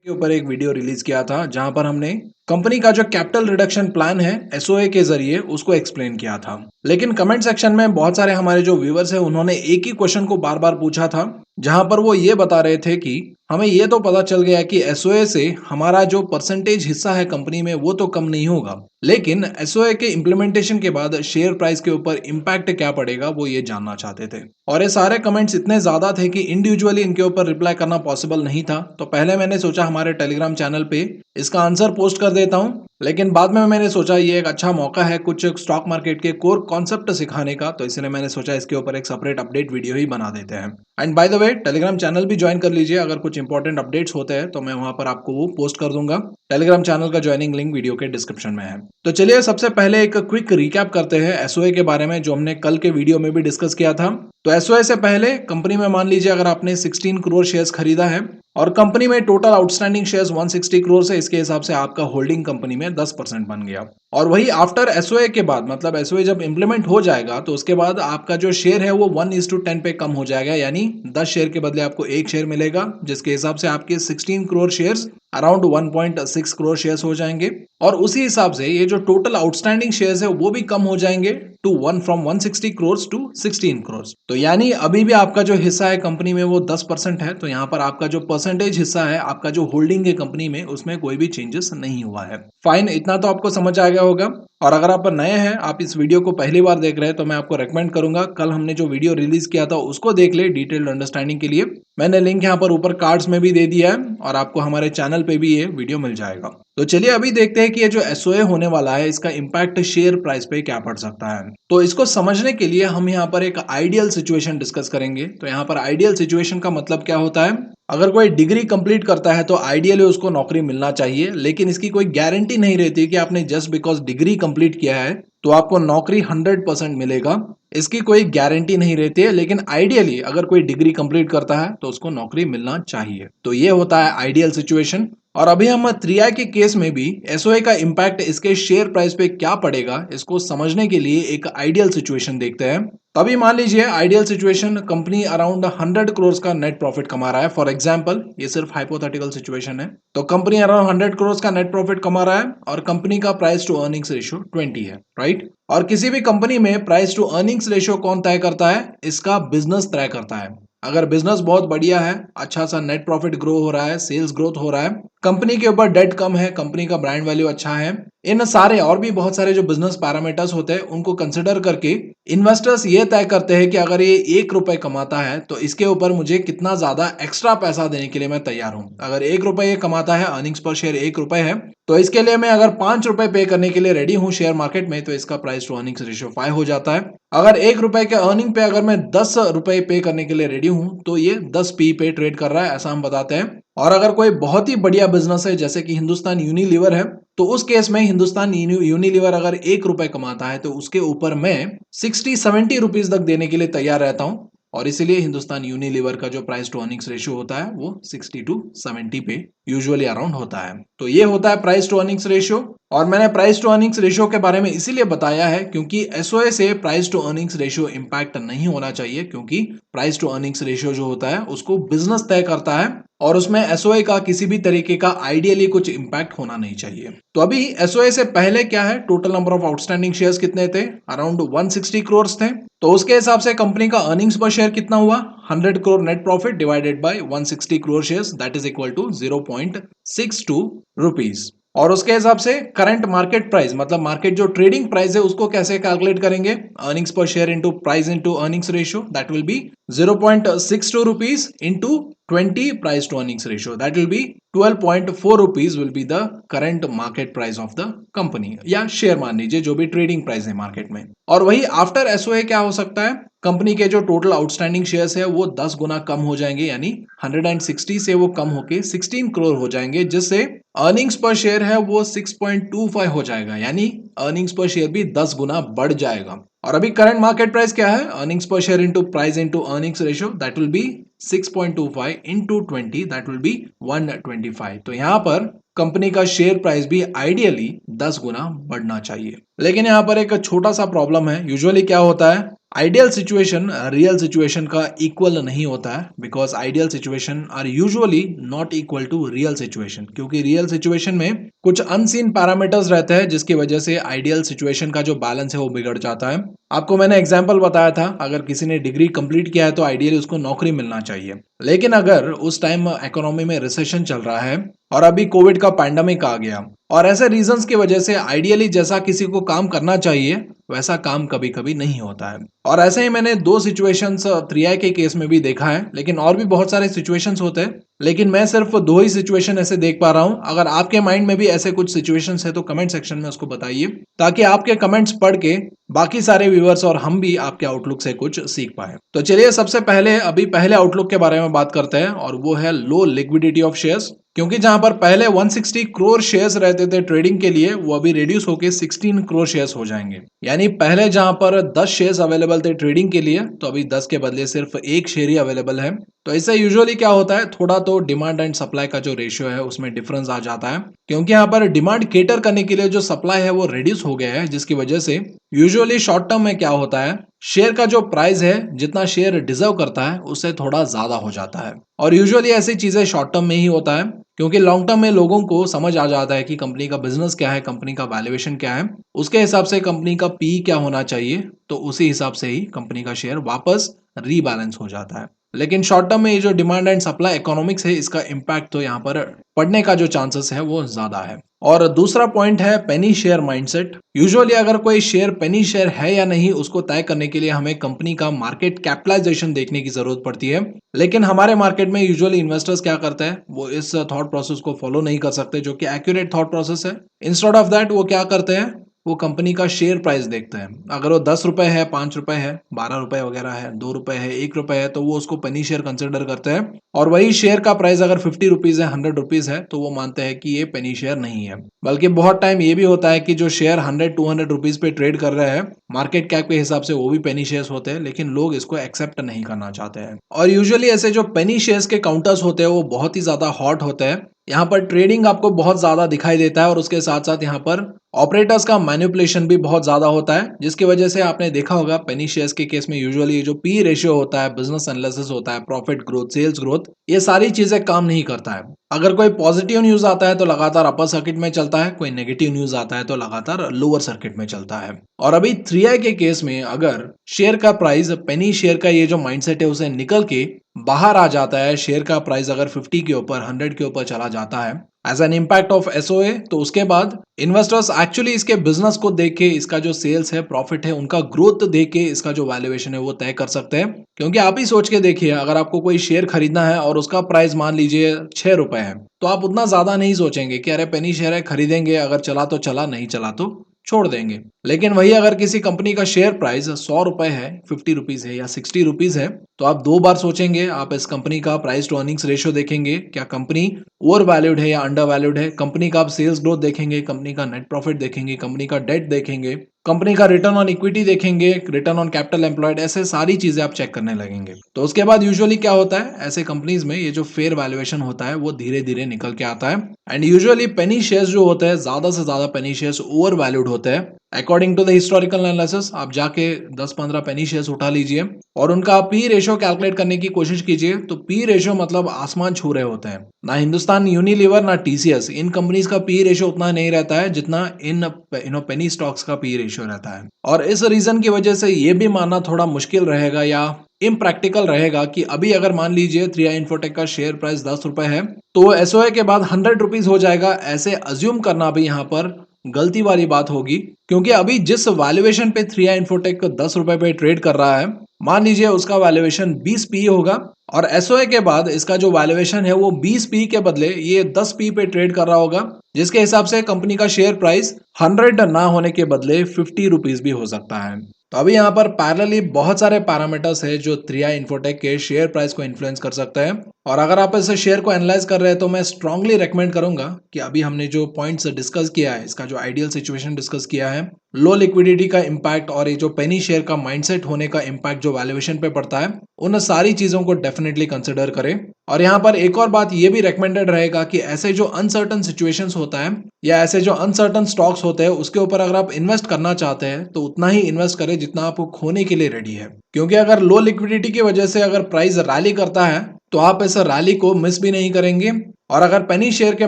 के ऊपर एक वीडियो रिलीज किया था जहां पर हमने कंपनी का जो कैपिटल रिडक्शन प्लान है एसओए के जरिए उसको एक्सप्लेन किया था। लेकिन कमेंट सेक्शन में बहुत सारे हमारे जो व्यूअर्स हैं उन्होंने एक ही क्वेश्चन को बार बार पूछा था, जहां पर वो ये बता रहे थे कि हमें ये तो पता चल गया कि एसओए से हमारा जो परसेंटेज हिस्सा है कंपनी में वो तो कम नहीं होगा, लेकिन एसओए के इम्प्लीमेंटेशन के बाद शेयर प्राइस के ऊपर इम्पैक्ट क्या पड़ेगा वो ये जानना चाहते थे। और ये सारे कमेंट्स इतने ज्यादा थे कि इंडिविजुअली इनके ऊपर रिप्लाई करना पॉसिबल नहीं था, तो पहले मैंने सोचा हमारे टेलीग्राम चैनल पे इसका आंसर पोस्ट कर देता हूं। लेकिन बाद में मैंने सोचा ये एक अच्छा मौका है कुछ स्टॉक मार्केट के कोर कॉन्सेप्ट सिखाने का, तो इसलिए मैंने सोचा इसके ऊपर एक सेपरेट अपडेट वीडियो ही बना देते हैं। And by the way Telegram channel भी ज्वाइन कर लीजिए, अगर कुछ इंपॉर्टेंट अपडेट्स होते हैं तो मैं वहां पर आपको वो पोस्ट कर दूंगा। टेलीग्राम चैनल का ज्वाइनिंग लिंक वीडियो के डिस्क्रिप्शन में है। तो चलिए सबसे पहले एक क्विक रिकैप करते हैं एसओए के बारे में, जो हमने कल के वीडियो में भी डिस्कस किया था। तो एसओए से पहले कंपनी में मान लीजिए अगर आपने 16 करोड़ शेयर्स खरीदा है और कंपनी में टोटल आउटस्टैंडिंग शेयर्स 160 करोड़ है, इसके हिसाब से आपका होल्डिंग कंपनी में 10% बन गया। और वही आफ्टर एसओए के बाद, मतलब एसओए जब इंप्लीमेंट हो जाएगा तो उसके बाद आपका जो शेयर है वो 1:10 पे कम हो जाएगा, यानी 10 शेयर के बदले आपको एक शेयर मिलेगा, जिसके हिसाब से आपके 16 crore shares around 1.6 crore shares हो जाएंगे। और उसी हिसाब से ये जो टोटल आउटस्टैंडिंग शेयर्स है वो भी कम हो जाएंगे टू 160 करोड़ टू 16 करोड़। तो यानी अभी भी आपका जो हिस्सा है कंपनी में वो 10% है, तो यहाँ पर आपका जो परसेंटेज हिस्सा है, आपका जो होल्डिंग है कंपनी में, उसमें कोई भी चेंजेस नहीं हुआ है। फाइन, इतना तो आपको समझ आ गया होगा। और अगर आप नए हैं, आप इस वीडियो को पहली बार देख रहे हैं, तो मैं आपको रेकमेंड करूंगा कल हमने जो वीडियो रिलीज किया था उसको देख ले डिटेल्ड अंडरस्टैंडिंग के लिए। मैंने लिंक यहाँ पर ऊपर कार्ड्स में भी दे दिया है और आपको हमारे चैनल पे भी ये वीडियो मिल जाएगा। तो चलिए अभी देखते हैं कि ये जो एसओए होने वाला है इसका इम्पैक्ट शेयर प्राइस पे क्या पड़ सकता है। तो इसको समझने के लिए हम यहाँ पर एक आइडियल सिचुएशन डिस्कस करेंगे। तो यहाँ पर आइडियल सिचुएशन का मतलब क्या होता है, अगर कोई डिग्री कंप्लीट करता है तो आइडियली उसको नौकरी मिलना चाहिए, लेकिन इसकी कोई गारंटी नहीं रहती कि आपने जस्ट बिकॉज डिग्री कंप्लीट किया है तो आपको नौकरी 100% मिलेगा। इसकी कोई गारंटी नहीं रहती है, लेकिन आइडियली अगर कोई डिग्री कंप्लीट करता है तो उसको नौकरी मिलना चाहिए। तो ये होता है आइडियल सिचुएशन। और अभी हम 3i के केस में भी एसओए का इम्पैक्ट इसके शेयर प्राइस पे क्या पड़ेगा इसको समझने के लिए एक आइडियल सिचुएशन देखते हैं। तभी मान लीजिए ideal situation, company around 100 crore का नेट प्रॉफिट कमा रहा है। फॉर एग्जांपल, ये सिर्फ हाइपोथेटिकल सिचुएशन है। तो कंपनी अराउंड 100 करोड़ का नेट प्रॉफिट कमा रहा है और कंपनी का प्राइस टू अर्निंग्स रेशियो 20 है, राइट। और किसी भी कंपनी में प्राइस टू अर्निंग्स रेशियो कौन तय करता है, इसका बिजनेस तय करता है। अगर बिजनेस बहुत बढ़िया है, अच्छा सा नेट प्रॉफिट ग्रो हो रहा है, सेल्स ग्रोथ हो रहा है, कंपनी के ऊपर डेट कम है, कंपनी का ब्रांड वैल्यू अच्छा है, इन सारे और भी बहुत सारे जो बिजनेस पैरामीटर्स होते हैं उनको कंसिडर करके इन्वेस्टर्स ये तय करते हैं कि अगर ये 1 रुपए कमाता है तो इसके ऊपर मुझे कितना ज्यादा एक्स्ट्रा पैसा देने के लिए मैं तैयार हूं। अगर 1 रुपए ये कमाता है, अर्निंग्स पर शेयर 1 रुपए है, तो इसके लिए मैं अगर 5 रुपए पे करने के लिए रेडी हूं शेयर मार्केट में, तो इसका प्राइस टू अर्निंग्स रेशियो 5 हो जाता है। अगर 1 रुपए के अर्निंग पे अगर मैं 10 रुपए पे करने के लिए रेडी हूं तो ये 10 पी पे ट्रेड कर रहा है, ऐसा हम बताते हैं। और अगर कोई बहुत ही बढ़िया बिजनेस है जैसे कि हिंदुस्तान यूनिलीवर है, तो उस केस में हिंदुस्तान यूनिलीवर अगर 1 रुपए कमाता है तो उसके ऊपर मैं 60-70 रुपीज तक देने के लिए तैयार रहता हूं। और इसीलिए हिंदुस्तान यूनिलीवर का जो प्राइस टू अर्निंग्स रेशियो होता है वो 60 टू 70 पे यूजुअली अराउंड होता है। तो ये होता है प्राइस टू अर्निंग्स रेशियो। और मैंने प्राइस टू अर्निंग्स रेशियो के बारे में इसीलिए बताया है क्योंकि एसओए से price to earnings ratio impact नहीं होना चाहिए, क्योंकि प्राइस टू अर्निंग्स रेशियो जो होता है उसको बिजनेस तय करता है और उसमें एसओए का किसी भी तरीके का आइडियली कुछ इंपैक्ट होना नहीं चाहिए। तो अभी एसओए से पहले क्या है, total number of outstanding shares कितने थे, अराउंड 160 करोड़ थे। तो उसके हिसाब से कंपनी का अर्निंग्स पर शेयर कितना हुआ, 100 crore net profit divided by 160 crore shares, that is equal to 0.62 rupees. और उसके हिसाब से करंट मार्केट प्राइस, मतलब मार्केट जो ट्रेडिंग प्राइस है उसको कैसे कैलकुलेट करेंगे, earnings per share into price into earnings ratio, that will be 0.62 rupees into 20 price to earnings ratio, that will be 12.4 rupees will be the current market price of the company, या share मान लीजिए जो भी trading price है market में। और वही after SOA क्या हो सकता है, कंपनी के जो टोटल आउटस्टैंडिंग शेयर्स है वो 10 गुना कम हो जाएंगे, यानी 160 से वो कम होके 16 करोड़ हो जाएंगे, जिससे अर्निंग्स पर शेयर है वो 6.25 हो जाएगा, यानी अर्निंग्स पर शेयर भी 10 गुना बढ़ जाएगा। और अभी करंट मार्केट प्राइस क्या है, earnings per share into price into earnings ratio, that will B 6.25 into 20, that will B 125। तो यहां पर कंपनी का शेयर प्राइस भी आइडियली 10 गुना बढ़ना चाहिए। लेकिन यहाँ पर एक छोटा सा प्रॉब्लम है। यूजुअली क्या होता है, आइडियल सिचुएशन रियल सिचुएशन का इक्वल नहीं होता है, because ideal situation are usually not equal to real situation, क्योंकि रियल सिचुएशन में कुछ अनसीन पैरामीटर्स रहते हैं जिसकी वजह से आइडियल सिचुएशन का जो बैलेंस है वो बिगड़ जाता है। आपको मैंने एग्जांपल बताया था, अगर किसी ने डिग्री कंप्लीट किया है तो आइडियली उसको नौकरी मिलना चाहिए। लेकिन अगर उस टाइम इकोनॉमी में रिसेशन चल रहा है और अभी कोविड का पैंडेमिक आ गया और ऐसे रीजंस की वजह से आइडियली जैसा किसी को काम करना चाहिए वैसा काम कभी कभी नहीं होता है। और ऐसे ही मैंने दो सिचुएशंस 3i के केस में भी देखा है, लेकिन और भी बहुत सारे सिचुएशंस होते हैं, लेकिन मैं सिर्फ दो ही सिचुएशन ऐसे देख पा रहा हूं। अगर आपके माइंड में भी ऐसे कुछ सिचुएशंस है तो कमेंट सेक्शन में उसको बताइए, ताकि आपके कमेंट्स पढ़ के बाकी सारे व्यूअर्स और हम भी आपके आउटलुक से कुछ सीख पाए। तो चलिए सबसे पहले अभी पहले आउटलुक के बारे में बात करते हैं, और वो है लो लिक्विडिटी ऑफ शेयर्स। क्योंकि जहां पर पहले 160 करोड़ शेयर्स रहते थे ट्रेडिंग के लिए, वो अभी रिड्यूस होकर 16 करोड़ शेयर्स हो जाएंगे। यानी पहले जहां पर 10 शेयर्स अवेलेबल थे ट्रेडिंग के लिए, तो अभी 10 के बदले सिर्फ एक शेयर ही अवेलेबल है। तो इससे यूजुअली क्या होता है, थोड़ा तो डिमांड एंड सप्लाई का जो रेशियो है उसमें डिफरेंस आ जाता है, क्योंकि यहाँ पर डिमांड केटर करने के लिए जो सप्लाई है वो रिड्यूस हो गया है, जिसकी वजह से यूजुअली शॉर्ट टर्म में क्या होता है, शेयर का जो प्राइस है जितना शेयर डिजर्व करता है उससे थोड़ा ज्यादा हो जाता है। और यूजुअली ऐसी चीजें शॉर्ट टर्म में ही होता है, क्योंकि लॉन्ग टर्म में लोगों को समझ आ जाता है कि कंपनी का बिजनेस क्या है, कंपनी का वैल्यूएशन क्या है, उसके हिसाब से कंपनी का पी क्या होना चाहिए, तो उसी हिसाब से ही कंपनी का शेयर वापस रीबैलेंस हो जाता है। लेकिन शॉर्ट टर्म में ये जो डिमांड एंड सप्लाई इकोनॉमिक्स है, इसका इम्पैक्ट तो यहाँ पर पड़ने का जो चांसेस है वो ज्यादा है। और दूसरा पॉइंट है पेनी शेयर माइंडसेट। यूजुअली अगर कोई शेयर पेनी शेयर है या नहीं, उसको तय करने के लिए हमें कंपनी का मार्केट कैपिटलाइजेशन देखने की जरूरत पड़ती है। लेकिन हमारे मार्केट में यूजुअली इन्वेस्टर्स क्या करते हैं, वो इस थॉट प्रोसेस को फॉलो नहीं कर सकते, जो कि एक्यूरेट थॉट प्रोसेस है। इंस्टेड ऑफ दैट वो क्या करते हैं, वो कंपनी का शेयर प्राइस देखते हैं। अगर वो 10 रुपए है, 5 रुपए है, 12 रुपए वगैरह है, 2 रुपए है, 1 रुपए है, तो वो उसको पेनी शेयर कंसिडर करते हैं। और वही शेयर का प्राइस अगर 50 रुपीज है, 100 रुपीज है, तो वो मानते हैं कि ये पेनी शेयर नहीं है। बल्कि बहुत टाइम ये भी होता है कि जो शेयर 100-200 रुपीज पे ट्रेड कर रहे हैं, मार्केट कैप के हिसाब से वो भी पेनी शेयर्स होते हैं, लेकिन लोग इसको एक्सेप्ट नहीं करना चाहते हैं। और यूजुअली ऐसे जो पेनी शेयर्स के काउंटर्स होते हैं वो बहुत ही ज्यादा हॉट होते हैं। यहाँ पर ट्रेडिंग आपको बहुत ज्यादा दिखाई देता है, और उसके साथ साथ यहाँ पर ऑपरेटर्स का मैनिपुलेशन भी बहुत ज्यादा होता है, जिसकी वजह से आपने देखा होगा पेनी शेयर्स के केस में यूजुअली जो पी रेशियो होता है, बिजनेस एनालिसिस होता है, प्रॉफिट ग्रोथ, सेल्स ग्रोथ, ये सारी चीजें काम नहीं करता है। अगर कोई पॉजिटिव न्यूज आता है तो लगातार अपर सर्किट में चलता है, कोई नेगेटिव न्यूज आता है तो लगातार लोअर सर्किट में चलता है। और अभी 3i के केस में अगर शेयर का प्राइस पेनी शेयर का ये जो माइंडसेट है उसे निकल के बाहर आ जाता है, शेयर का प्राइस अगर 50 के ऊपर, 100 के ऊपर चला जाता है as an impact of SOA, तो उसके बाद इन्वेस्टर्स एक्चुअली इसके बिजनेस को देख के, इसका जो सेल्स है, प्रॉफिट है, उनका ग्रोथ देख के इसका जो वैल्यूएशन है वो तय कर सकते हैं। क्योंकि आप ही सोच के देखिए, अगर आपको कोई शेयर खरीदना है और उसका प्राइस मान लीजिए 6 रुपए है, तो आप उतना ज्यादा नहीं सोचेंगे कि अरे पेनी शेयर है, खरीदेंगे, अगर चला तो चला, नहीं चला तो छोड़ देंगे। लेकिन वही अगर किसी कंपनी का शेयर प्राइस 100 रुपए है, 50 रुपीज है या 60 रुपीज है, तो आप दो बार सोचेंगे। आप इस कंपनी का प्राइस टू अर्निंग्स रेशियो देखेंगे, क्या कंपनी ओवर वैल्यूड है या अंडर वैल्यूड है, कंपनी का आप सेल्स ग्रोथ देखेंगे, कंपनी का नेट प्रॉफिट देखेंगे, कंपनी का डेट देखेंगे, कंपनी का रिटर्न ऑन इक्विटी देखेंगे, रिटर्न ऑन कैपिटल एम्प्लॉयड, ऐसे सारी चीजें आप चेक करने लगेंगे। तो उसके बाद यूजुअली क्या होता है, ऐसे कंपनीज में ये जो फेयर वैल्यूएशन होता है वो धीरे धीरे निकल के आता है। एंड यूजुअली पेनी शेयर्स जो होते हैं, ज्यादा से ज्यादा पेनी शेयर्स ओवर वैल्यूड होते हैं। According to the historical analysis, आप जाके 10-15 पेनी शेयर्स उठा लीजिए और उनका पी रेशियो कैलकुलेट करने की कोशिश कीजिए, तो पी रेशियो मतलब आसमान छू रहे होते हैं। ना हिंदुस्तान यूनिलीवर ना टीसीएस, इन कंपनीज का पी रेशियो उतना नहीं रहता है जितना इन पेनी स्टॉक्स का पी रेशियो रहता है। और इस रीजन की वजह से ये भी मानना थोड़ा मुश्किल रहेगा या इम्प्रैक्टिकल रहेगा कि अभी अगर मान लीजिए 3i इन्फोटेक का शेयर प्राइस 10 रुपए है, तो एसओए के बाद 100 रुपीज हो जाएगा, ऐसे अज्यूम करना भी यहाँ पर गलती वाली बात होगी। क्योंकि अभी जिस वैल्यूएशन पे 3i इन्फोटेक 10 रुपए पे ट्रेड कर रहा है, मान लीजिए उसका वैल्यूएशन 20 पी होगा, और एसओए के बाद इसका जो वैल्यूएशन है वो 20 पी के बदले ये 10 पी पे ट्रेड कर रहा होगा, जिसके हिसाब से कंपनी का शेयर प्राइस 100 ना होने के बदले 50 रुपीज भी हो सकता है। तो अभी यहाँ पर पैरेलली बहुत सारे पैरामीटर्स है जो 3i इन्फोटेक के शेयर प्राइस को इन्फ्लुएंस कर सकते हैं। और अगर आप इस शेयर को एनालाइज कर रहे हैं तो मैं स्ट्रांगली रेकमेंड करूंगा कि अभी हमने जो पॉइंट्स डिस्कस किया है, इसका जो आइडियल सिचुएशन डिस्कस किया है, लो लिक्विडिटी का इम्पैक्ट और ये जो पेनी शेयर का माइंडसेट होने का इम्पैक्ट जो वैल्यूएशन पे पड़ता है, उन सारी चीजों को डेफिनेटली कंसिडर करें। और यहाँ पर एक और बात ये भी रेकमेंडेड रहेगा कि ऐसे जो अनसर्टन सिचुएशंस होता है या ऐसे जो अनसर्टन स्टॉक्स होते हैं उसके ऊपर अगर आप इन्वेस्ट करना चाहते हैं तो उतना ही इन्वेस्ट करें जितना आप खोने के लिए रेडी है, क्योंकि अगर लो लिक्विडिटी की वजह से अगर प्राइस रैली करता है तो आप इस रैली को मिस भी नहीं करेंगे। और अगर पेनी शेयर के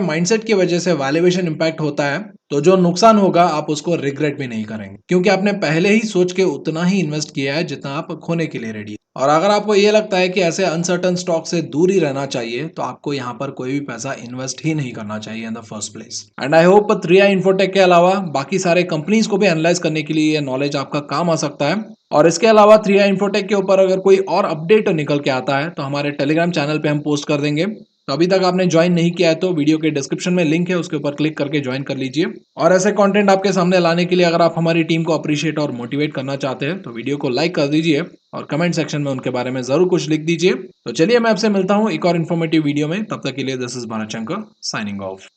माइंडसेट की वजह से वैल्यूएशन इंपैक्ट होता है तो जो नुकसान होगा आप उसको रिग्रेट भी नहीं करेंगे, क्योंकि आपने पहले ही सोच के उतना ही इन्वेस्ट किया है जितना आप खोने के लिए रेडी है। और अगर आपको ये लगता है कि ऐसे अनसर्टन स्टॉक से दूर ही रहना चाहिए तो आपको यहाँ पर कोई भी पैसा इन्वेस्ट ही नहीं करना चाहिए in the first place. And I hope 3i infotech के अलावा बाकी सारे कंपनीज को भी एनालाइज करने के लिए ये नॉलेज आपका काम आ सकता है। और इसके अलावा 3i इन्फोटेक के ऊपर अगर कोई और अपडेट निकल के आता है तो हमारे टेलीग्राम चैनल पे हम पोस्ट कर देंगे। तो अभी तक आपने ज्वाइन नहीं किया है तो वीडियो के डिस्क्रिप्शन में लिंक है, उसके ऊपर क्लिक करके ज्वाइन कर लीजिए। और ऐसे कंटेंट आपके सामने लाने के लिए अगर आप हमारी टीम को अप्रिशिएट और मोटिवेट करना चाहते हैं तो वीडियो को लाइक कर दीजिए और कमेंट सेक्शन में उनके बारे में जरूर कुछ लिख दीजिए। तो चलिए मैं आपसे मिलता हूँ एक और इन्फॉर्मेटिव वीडियो में, तब तक के लिए this is Bhanushankar signing off.